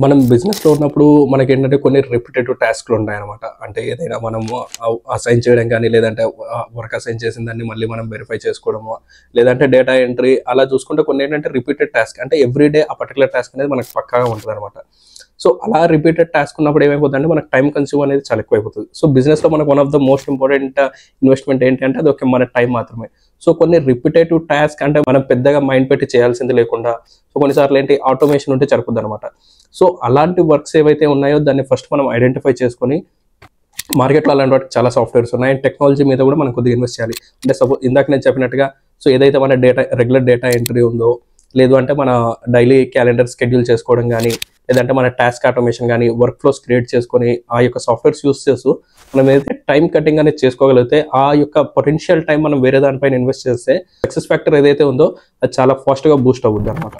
మనం బిజినెస్‌లో ఉన్నప్పుడు మనకేంటంటే కొన్ని రిపిటేటివ్ టాస్క్‌లు ఉంటాయన్నమాట. అంటే ఏదైనా మనము అసైన్ చేయడం గానీ, లేదంటే వర్క్ అసైన్ చేసిన దాన్ని మళ్ళీ మనం వెరిఫై చేసుకోవడము, లేదంటే డేటా ఎంట్రీ అలా చూసుకుంటే కొన్నేంటంటే రిపీటెడ్ టాస్క్. అంటే ఎవ్రీ డే ఆ పర్టిక్యులర్ టాస్క్ అనేది మనకు పక్కాగా ఉంటదన్నమాట. సో, అలా రిపీటెడ్ టాస్క్ ఉన్నప్పుడు ఏమైపోద్దంటే మనకు టైమ్ కన్స్యూమ్ అనేది చాలా ఎక్కువైపోతది. సో, బిజినెస్‌లో మనకు one of the most important investment ఏంటి అంటే అది మన టైం మాత్రమే. సో, కొన్ని రిపిటేటివ్ టాస్క్ అంటే మనం పెద్దగా మైండ్ పెట్టి చేయాల్సింది లేకుండా సో, కొన్నిసార్లు ఏంటి ఆటోమేషన్ ఉంటే సరిపోద్దనమాట. సో, అలాంటి వర్క్స్ ఏవైతే ఉన్నాయో దాన్ని ఫస్ట్ మనం ఐడెంటిఫై చేసుకొని మార్కెట్‌లో అలాంటి వాటికి చాలా సాఫ్ట్‌వేర్స్ ఉన్నాయి. అండ్ టెక్నాలజీ మీద కూడా మనం కొద్దిగా ఇన్వెస్ట్ చేయాలి. అంటే ఇందాక నేను చెప్పినట్టుగా సో, ఏదైతే మన రెగ్యులర్ డేటా ఎంట్రీ ఉందో, లేదు అంటే మన డైలీ క్యాలెండర్ షెడ్యూల్ చేసుకోవడం గానీ, లేదంటే మన టాస్క్ ఆటోమేషన్ గానీ, వర్క్ ఫ్లోస్ క్రియేట్ చేసుకొని ఆ యొక్క సాఫ్ట్‌వేర్స్ యూజ్ చేస్తూ మనం ఏదైతే టైమ్ కటింగ్ అనేది చేసుకోగలిగితే ఆ యొక్క పొటెన్షియల్ టైమ్ మనం వేరే దానిపైన ఇన్వెస్ట్ చేస్తే సక్సెస్ ఫ్యాక్టర్ ఏదైతే ఉందో అది చాలా ఫాస్ట్‌గా బూస్ట్ అవుద్దనమాట.